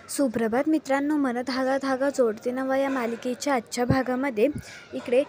सुप्रभात मित्रांनो, मन धागा धागा जोडते नवा या मालिकेच्या आजच्या भागामध्ये इकडे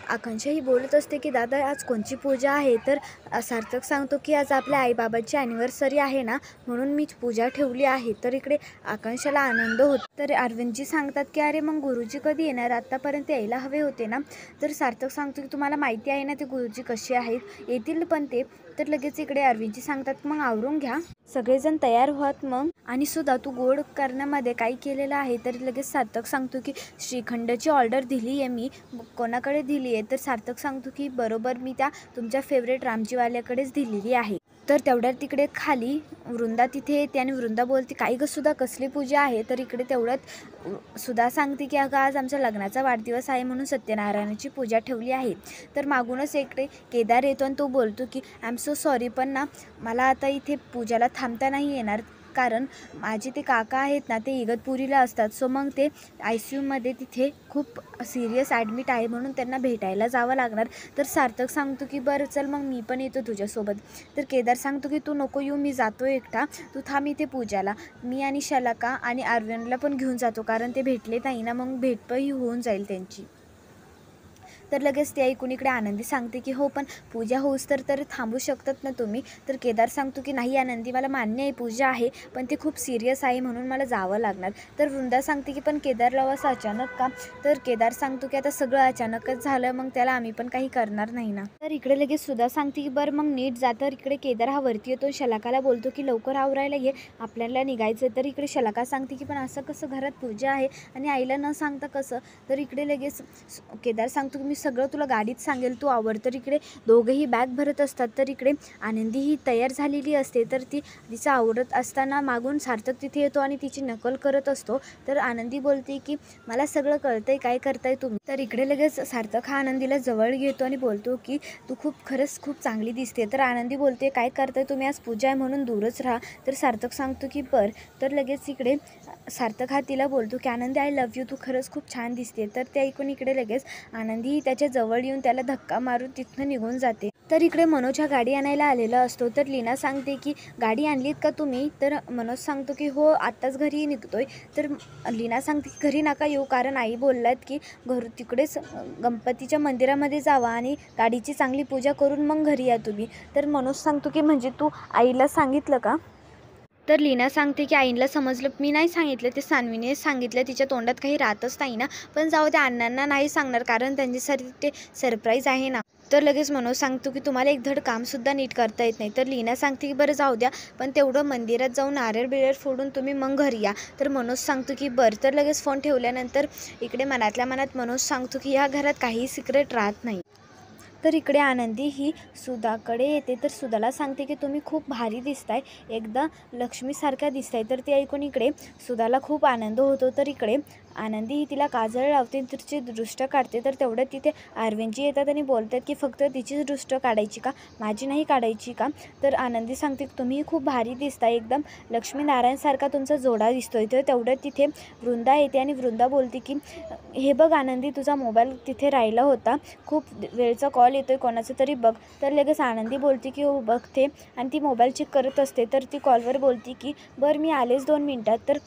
आकांक्षा ही बोलत असते की दादा आज कोणची पूजा आहे. तर सार्थक सांगतो की आज आपल्या आईबाबाची ॲनिव्हर्सरी आहे ना, म्हणून मी पूजा ठेवली आहे. तर इकडे आकांक्षाला आनंद होतो. तर अरविंदजी सांगतात की अरे मग गुरुजी कधी येणार, आत्तापर्यंत यायला हवे होते ना. तर सार्थक सांगतो की तुम्हाला माहिती आहे ना ते गुरुजी कसे आहेत, येतील पण ते. तर लगेच इकडे अरविंदजी सांगतात मग आवरून घ्या, सगळेजण तयार व्हात मग. आणि सुद्धा तू गोड करण्यामध्ये काय केलेलं आहे. तर लगेच सार्थक सांगतो की श्रीखंडची ऑर्डर दिली आहे मी, कोणाकडे दिली आहे. तर सार्थक सांगतो की बरोबर मी त्या तुमच्या फेवरेट रामजीवाल्याकडेच दिलेली आहे. तर तेवढ्यात तिकडे खाली वृंदा तिथे येते आणि वृंदा बोलते काही ग सुद्धा कसली पूजा आहे. तर इकडे तेवढ्यात सुद्धा सांगते की अगं आज आमचा लग्नाचा वाढदिवस आहे म्हणून सत्यनारायणाची पूजा ठेवली आहे. तर मागूनच इकडे केदार येतो आणि तो बोलतो की आय एम सो सॉरी, पण ना मला आता इथे पूजाला थांबता नाही येणार, कारण माझे ते काका आहेत ना ते इगतपुरीला असतात. सो मग ते ICUमध्ये तिथे खूप सिरियस ॲडमिट आहे म्हणून त्यांना भेटायला जावं लागणार. तर सार्थक सांगतो की बरं चल मग मी पण येतो तुझ्यासोबत. तर केदार सांगतो की तू नको येऊ, मी जातो एकटा, तू थांब इथे पूजाला. मी आणि शलाका आणि अरविंदला पण घेऊन जातो, कारण ते भेटले नाही ना, मग भेटही होऊन जाईल त्यांची. तर लगेच ते ऐकून इकडे आनंदी सांगते की हो पण पूजा होऊस तर थांबू शकतात ना तुम्ही. तर केदार सांगतो की नाही आनंदी, मला मान्य आहे पूजा आहे, पण ते खूप सिरियस आहे म्हणून मला जावं लागणार. तर वृंदा सांगते की पण केदारला असं अचानक का. तर केदार सांगतो की आता सगळं अचानकच झालं, मग त्याला आम्ही पण काही करणार नाही ना. तर इकडे लगेच सुद्धा सांगते की बरं मग नीट जा. तर इकडे केदार हा वरती येतो, शलाकाला बोलतो की लवकर आवरायला ये, आपल्याला निघायचं. तर इकडे शलाका सांगते की पण असं कसं, घरात पूजा आहे आणि आईला न सांगता कसं. तर इकडे लगेच केदार सांगतो की मी सगळं तुला गाडीत सांगेल, तू आवर. तर इकडे दोघेही बॅग भरत असतात. तर इकडे आनंदी ही तयार झालेली असते. तर ती तिचं आवरत असताना मागून सार्थक तिथे येतो आणि तिची नकल करत असतो. तर आनंदी बोलते की मला सगळं कळतंय, काय करताय तुम्ही. तर इकडे लगेच सार्थक हा आनंदीला जवळ घेतो आणि बोलतो की तू खरंच खूप चांगली दिसते. तर आनंदी बोलते काय करताय तुम्ही, आज पूजा आहे म्हणून दूरच राहा. तर सार्थक सांगतो की बरं. तर लगेच इकडे सार्थक हा तिला बोलतो की आनंदी आय लव्ह यू, तू खरंच खूप छान दिसते. तर ते ऐकून इकडे लगेच आनंदी त्याच्या जवळ येऊन त्याला धक्का मारून तिथनं निघून जाते. तर इकडे मनोज हा गाडी आणायला आलेला असतो. तर लीना सांगते की गाडी आणलीत का तुम्ही. तर मनोज सांगतो की हो आत्ताच घरी निघतोय. तर लीना सांगते की घरी नका येऊ, कारण आई बोलल्यात की तिकडेच गणपतीच्या मंदिरामध्ये जावा आणि गाडीची चांगली पूजा करून मग घरी या तुम्ही. तर मनोज सांगतो की म्हणजे तू आईला सांगितलं का. तर लीना सांगते की आईला समजलं, मी नाही सांगितलं, ते सान्वीने सांगितलं, तिच्या तोंडात काही राहतच नाही ना. पण जाऊ त्या अण्णांना नाही सांगणार, कारण त्यांच्यासाठी ते सरप्राईज आहे ना. तर लगेच मनोज सांगतो की तुम्हाला एक धड कामसुद्धा नीट करता येत नाही. तर लीना सांगते की बरं जाऊ द्या, पण तेवढं मंदिरात जाऊन नारळ बिरळ फोडून तुम्ही मग घरी या. तर मनोज सांगतो की बरं. तर लगेच फोन ठेवल्यानंतर इकडे मनातल्या मनात मनोज सांगतो की ह्या घरात काही सिक्रेट राहत नाही. तर इकडे आनंदी ही सुधाकडे येते. तर सुधाला सांगते की तुम्ही खूप भारी दिसताय, एकदा लक्ष्मीसारख्या दिसताय. तर ते ऐकून इकडे सुधाला खूप आनंद होतो. तर इकडे आनंदी ही तिला काजळ लावते, तिची दृष्ट काढते. तर तेवढ्यात तिथे अरविंदजी येतात आणि बोलतात की फक्त तिचीच दृष्ट काढायची का, माझी नाही काढायची का. तर आनंदी सांगते की तुम्ही खूप भारी दिसताय, एकदम लक्ष्मीनारायणसारखा तुमचा जोडा दिसतोय. तर तेवढ्यात तिथे वृंदा येते आणि वृंदा बोलते की हे बघ आनंदी, तुझा मोबाईल तिथे राहिला होता, खूप वेळचा कॉल येतोय कोणाचं तरी बघ. तर लगेच आनंदी बोलते की हो बघते आणि ती मोबाईल चेक करत असते. तर ती कॉलवर बोलते की बरं मी आलेच 2 मिनटात. तर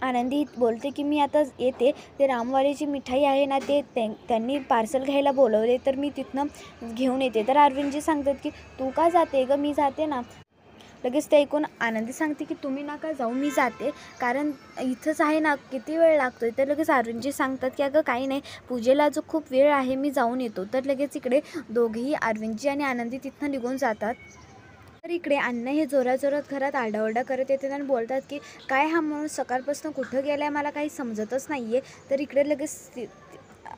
आनंदी बोलते की मी आता येते, ते रामवाडीची मिठाई आहे ना, ते त्यांनी पार्सल घ्यायला बोलवले, तर मी तिथनं घेऊन येते. तर अरविंदजी सांगतात की तू का जाते गं, मी जाते ना. लगेच ते ऐकून आनंदी सांगते की तुम्ही नका जाऊ, मी जाते, कारण इथंच आहे ना, किती वेळ लागतोय. तर लगेच अरुणजी सांगतात की अगं काही नाही, पूजेला जो खूप वेळ आहे, मी जाऊन येतो. तर लगेच इकडे दोघेही अरविंदजी आणि आनंदी तिथनं निघून जातात. तर इकडे अण्णा हे जोराजोरात घरात आरडाओरडा करत येतात आणि बोलतात की काय हा माणूस सकाळपासून कुठं गेलाय, मला काही समजतच नाही आहे. तर इकडे लगेच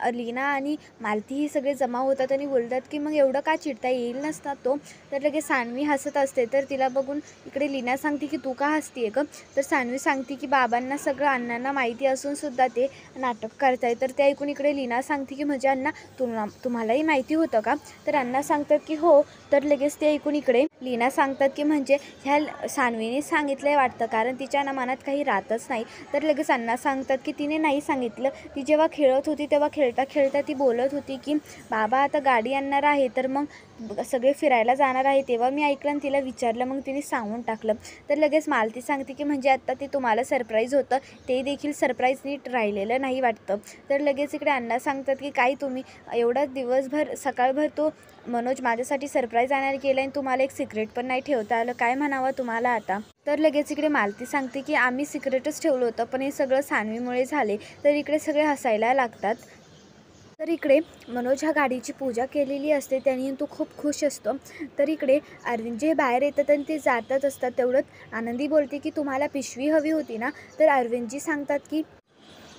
लीना आणि मालती ही सगळे जमा होतात आणि बोलतात की मग एवढं का चिडता, येईल नसता तो. तर लगेच सान्वी हसत असते. तर तिला बघून इकडे लीना सांगते की तू का हसतीये गं. तर सान्वी सांगते की बाबांना सगळं अण्णांना माहिती असूनसुद्धा ते नाटक करताय. तर ते ऐकून इकडे लीना सांगते की म्हणजे अण्णा तुम्हालाही माहिती होतं का. तर अण्णा सांगतात की हो. तर लगेच ते ऐकून इकडे लीना सांगतात की म्हणजे ह्या सान्वीने सांगितलं वाटतं, कारण तिच्या मनात काही राहतच नाही. तर लगेच अण्णा सांगतात की तिने नाही सांगितलं, ती जेव्हा खेळत होती तेव्हा खेळता खेळता ती बोलत होती की बाबा आता गाडी आणणार आहे, तर मग सगळे फिरायला जाणार आहे. तेव्हा मी ऐकलं आणि तिला विचारलं, मग तिने सांगून टाकलं. तर लगेच मालती सांगते की म्हणजे आत्ता ते तुम्हाला सरप्राईज होतं, ते देखील सरप्राईज नीट राहिलेलं नाही वाटतं. तर लगेच इकडे अण्णा सांगतात की काय तुम्ही एवढा दिवसभर सकाळभर तो मनोज माझ्यासाठी सरप्राईज आणायला गेला आणि तुम्हाला एक सिक्रेट पण नाही ठेवता आलं, काय म्हणावं तुम्हाला आता. तर लगेच इकडे मालती सांगते की आम्ही सिक्रेटच ठेवलं होतं, पण हे सगळं सानवीमुळे झाले. तर इकडे सगळे हसायला लागतात. तर इकडे मनोज ह्या गाडीची पूजा केलेली असते, त्याने तो खूप खुश असतो. तर इकडे अरविंदजी हे बाहेर येतात आणि ते जातच असतात. तेवढंच आनंदी बोलते की तुम्हाला पिशवी हवी होती ना. तर अरविंदजी सांगतात की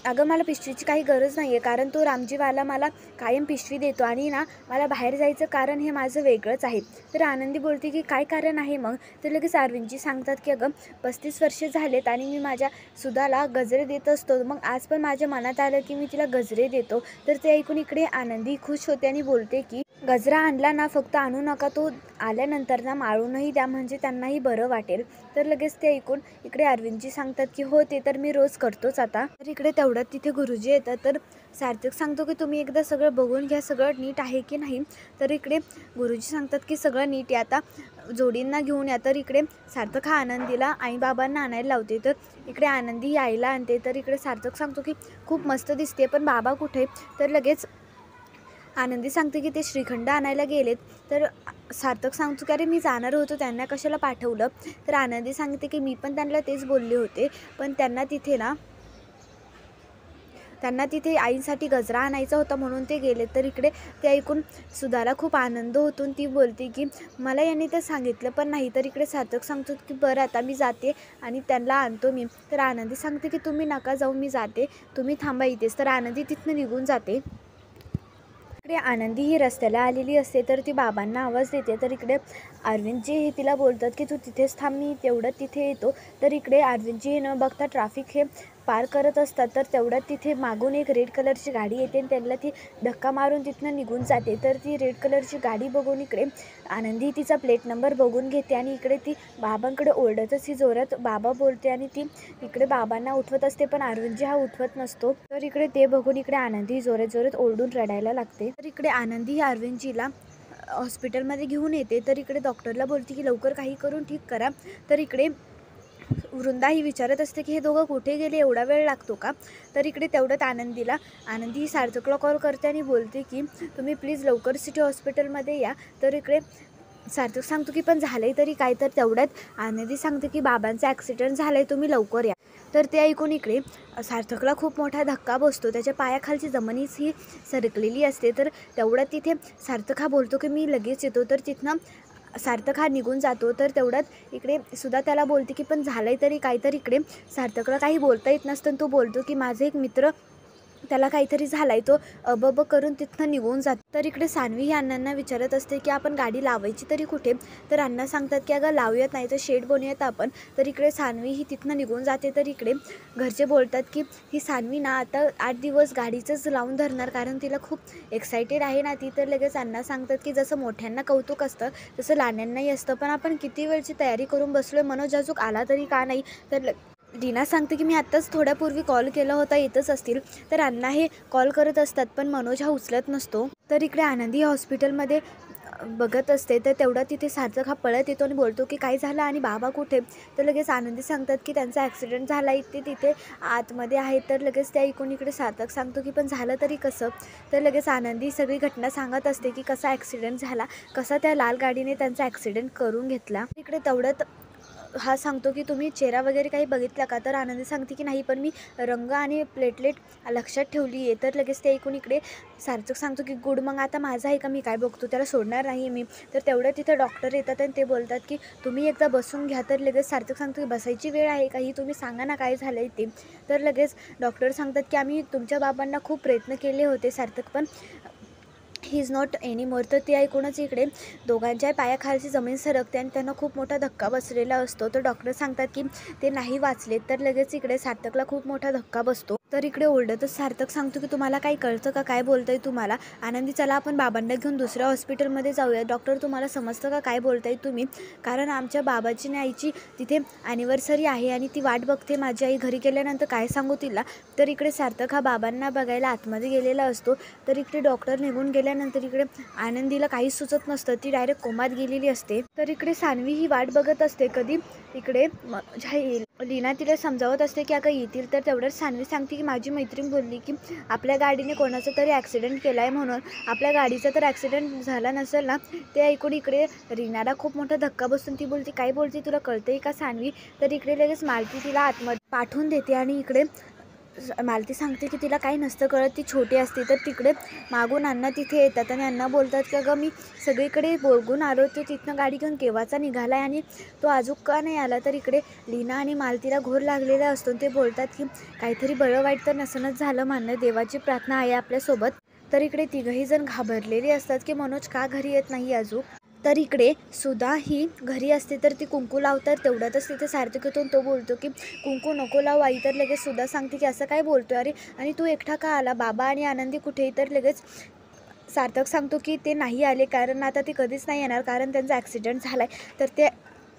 अगं मला पिशवीची काही गरज नाही आहे, कारण तो रामजीवाला मला कायम पिशवी देतो आणि ना मला बाहेर जायचं कारण हे माझं वेगळंच आहे. तर आनंदी बोलते की काय कारण आहे मग. तर लगेच अरविंदजी सांगतात की अगं 35 वर्षे झालेत आणि मी माझ्या सुधाला गजरे देत असतो, मग आज पण माझ्या मनात आलं की मी तिला गजरे देतो. तर ते ऐकून इकडे आनंदी खुश होते आणि बोलते की गजरा आणला ना, फक्त आणू नका, तो आल्यानंतर ना माळूनही द्या, म्हणजे त्यांनाही बरं वाटेल. तर लगेच ते ऐकून इकडे अरविंदजी सांगतात की हो ते तर मी रोज करतोच आता. तर इकडे तेवढ्यात तिथे गुरुजी येतात. तर सार्थक सांगतो की तुम्ही एकदा सगळं बघून घ्या, सगळं नीट आहे की नाही. तर इकडे गुरुजी सांगतात की सगळं नीट आहे, आता जोडींना घेऊन या. तर इकडे सार्थक हा आनंदीला आई बाबांना आणायला लावते. तर इकडे आनंदी ही आईला आणते. तर इकडे सार्थक सांगतो की खूप मस्त दिसते, पण बाबा कुठे. तर लगेच आनंदी सांगते की ते श्रीखंड आणायला गेलेत. तर सार्थक सांगतो की अरे मी जाणार होतो, त्यांना कशाला पाठवलं. तर आनंदी सांगते की मी पण त्यांना तेच बोलले होते, पण त्यांना तिथे आईसाठी गजरा आणायचा होता म्हणून ते गेले. तर इकडे ते ऐकून सुधाला खूप आनंद होतून ती बोलते की मला यांनी ते सांगितलं पण नाही. तर इकडे सार्थक सांगतो की बरं आता मी जाते आणि त्यांना आणतो मी. तर आनंदी सांगते की तुम्ही नका जाऊ, मी जाते, तुम्ही थांबा इथेच. तर आनंदी तिथनं निघून जाते. इकडे आनंदी ही रस्त्याला आलेली असते. तर ती बाबांना आवाज देते. तर इकडे अरविंदजी हे तिला बोलतात की तू तिथेच थांब, मी तेवढ्यात तिथे येतो. तर इकडे अरविंदजी हे न बघता ट्रॅफिक हे पार करत असतात. तर तेवढ्यात तिथे मागून एक रेड कलरची गाडी येते आणि त्यांना ती धक्का मारून तिथनं निघून जाते. तर ती रेड कलरची गाडी बघून इकडे आनंदी तिचा प्लेट नंबर बघून घेते आणि इकडे ती बाबांकडे ओरडतच ही जोरात बाबा बोलते आणि ती इकडे बाबांना उठवत असते, पण अरविंदजी हा उठवत नसतो. तर इकडे ते बघून इकडे आनंदी जोरात जोरात ओरडून रडायला लागते. तर इकडे आनंदी ही अरविंदजीला हॉस्पिटलमध्ये घेऊन येते. तर इकडे डॉक्टरला बोलते की लवकर काही करून ठीक करा. तर इकडे वृंदा ही विचारत असते की हे दोघं कुठे गेले, एवढा वेळ लागतो का. तर इकडे तेवढ्यात आनंदी ही सार्थकला कॉल करते आणि बोलते की तुम्ही प्लीज लवकर सिटी हॉस्पिटलमध्ये या. तर इकडे सार्थक सांगतो की पण झालं आहे तरी काय. तर तेवढ्यात आनंदी सांगते की बाबांचा ॲक्सिडेंट झाला आहे, तुम्ही लवकर या. तर ते ऐकून इकडे सार्थकला खूप मोठा धक्का बसतो, त्याच्या पायाखालची जमिनीच ही सरकलेली असते. तर तेवढ्यात तिथे सार्थक हा बोलतो की मी लगेच येतो. तर तिथनं सार्थक हा निघून जातो. तर तेवढ्यात इकडे सुद्धा त्याला बोलते की पण झालं आहे तरी काय. तर इकडे सार्थकला काही बोलता येत नसतं, तो बोलतो की माझा एक मित्र त्याला काहीतरी झालं आहे, तो अबब करून तिथनं निघून जातो. तर इकडे सानवी ही अण्णांना विचारत असते की आपण गाडी लावायची तरी कुठे. तर अण्णा सांगतात की अगं लावूयात, नाही तर शेड बनवूयात आपण. तर इकडे सानवी ही तिथनं निघून जाते. तर इकडे घरचे बोलतात की ही सानवी ना आता 8 दिवस गाडीचंच लावून धरणार, कारण तिला खूप एक्सायटेड आहे ना ती. तर लगेच अण्णा सांगतात की जसं मोठ्यांना कौतुक असतं तसं लहान्यांनाही असतं, पण आपण किती वेळची तयारी करून बसलो आहे, मनोज अजून आला तरी का नाही. तर रीना सांगते की मी आत्ताच थोड्यापूर्वी कॉल केला होता, येतच असतील. तर अण्णा हे कॉल करत असतात, पण मनोज हा उचलत नसतो. तर इकडे आनंदी हॉस्पिटलमध्ये बघत असते. तर तेवढा तिथे सार्थक हा पळत येतो आणि बोलतो की काय झालं आणि बाबा कुठे. तर लगेच आनंदी सांगतात की त्यांचा ॲक्सिडेंट झाला आहे, ते तिथे आतमध्ये आहे. तर लगेच त्या ऐकून इकडे सार्थक सांगतो की पण झालं तरी कसं. तर लगेच आनंदी सगळी घटना सांगत असते की कसा ॲक्सिडेंट झाला, कसा त्या लाल गाडीने त्यांचा ॲक्सिडेंट करून घेतला. इकडे तेवढ्यात हा सांगतो की तुम्ही चेहरा वगैरे काही बघितला का. तर आनंदी सांगते की नाही, पण मी रंग आणि प्लेटलेट लक्षात ठेवली आहे. तर लगेच ते ऐकून इकडे सार्थक सांगतो की गुड, मग आता माझं आहे का, मी काय बघतो, त्याला सोडणार नाही मी. तर तेवढं तिथं डॉक्टर येतात आणि ते बोलतात की तुम्ही एकदा बसून घ्या. तर लगेच सार्थक सांगतो की बसायची वेळ आहे का ही, तुम्ही सांगा ना काय झालं आहे ते. तर लगेच डॉक्टर सांगतात की आम्ही तुमच्या बाबांना खूप प्रयत्न केले होते सार्थक, पण he is not any more. तर ते ऐकूनच इकडे दोघांच्या पायाखालची जमीन सरकते आणि त्यांना खूप मोठा धक्का बसलेला असतो. तर डॉक्टर सांगतात की ते नाही वाचले. तर लगेच इकडे सार्थकला खूप मोठा धक्का बसतो. तर इकडे ओरडतच सार्थक सांगतो की तुम्हाला काही कळतं का, काय बोलताय तुम्हाला? आनंदी चला आपण बाबांना घेऊन दुसऱ्या हॉस्पिटलमध्ये जाऊया. डॉक्टर तुम्हाला समजतं का काय बोलताय तुम्ही? कारण आमच्या बाबाची आणि आईची तिथे ॲनिव्हर्सरी आहे आणि ती वाट बघते. माझी आई घरी गेल्यानंतर काय सांगू तिला? तर इकडे सार्थक हा बाबांना बघायला आतमध्ये गेलेला असतो. तर इकडे डॉक्टर निघून गेल्यानंतर इकडे आनंदीला काहीच सुचत नसतं. ती डायरेक्ट कोमात गेलेली असते. तर इकडे सान्वी ही वाट बघत असते कधी इकडे येईल. लीना तिला समजावत असते की अगं येतील. तर तेवढंच सान्वी सांगते की माझी मैत्रीण बोलली की आपल्या गाडीने कोणाचा तरी ॲक्सिडेंट केला आहे, म्हणून आपल्या गाडीचा तर ॲक्सिडेंट झाला नसेल ना. ते ऐकून इकडे रीनाला खूप मोठा धक्का बसून ती बोलते काय बोलते, तुला कळतंय का सान्वी? तर इकडे लगेच मालती तिला आतमध्ये पाठवून देते आणि इकडे मालती सांगते की तिला काही नसतं कळत, ती छोटी असते. तर तिकडे मागून अण्णा तिथे येतात आणि अण्णा बोलतात की अगं मी सगळीकडे बघून आलो, तो तिथनं गाडी घेऊन केव्हाचा निघाला आहे आणि तो अजून का नाही आला. तर इकडे लीना आणि मालतीला घोर लागलेला असतो. ते बोलतात की काहीतरी बरं वाईट तर नसनच झालं म्हणणं, देवाची प्रार्थना आहे आपल्यासोबत. तर इकडे तिघही जण घाबरलेले असतात की मनोज का घरी येत नाही अजून. तर इकडे सुधा ही घरी असते. तर ती कुंकू लावतात. तेवढ्यातच तिथे सार्थक येतो. तो बोलतो की कुंकू नको लावू आई. तर लगेच सुधा सांगते की असं काय बोलतोय अरे, आणि तू एकटा का आला, बाबा आणि आनंदी कुठे? तर लगेच सार्थक सांगतो की ते नाही आले, कारण आता ते कधीच नाही येणार, कारण त्यांचा ॲक्सिडेंट झाला आहे. तर ते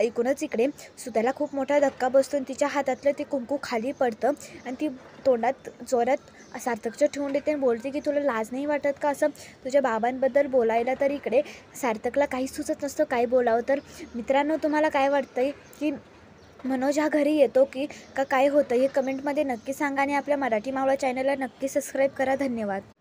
ऐकूनच इकडे सुधाला खूप मोठा धक्का बसतो आणि तिच्या हातातलं ते कुंकू खाली पडतं आणि ती तोंडात जोरात सार्थकच्या ठेवून देते आणि बोलते की तुला लाज नाही वाटत का असं तुझ्या बाबांबद्दल बोलायला. तर इकडे सार्थकला काहीच सुचत नसतं काय बोलावं. तर मित्रांनो, तुम्हाला काय वाटतंय की मनोज हा घरी येतो की काय होतं हे कमेंटमध्ये नक्की सांगा आणि आपल्या मराठी मावळा चॅनलला नक्की सबस्क्राईब करा. धन्यवाद.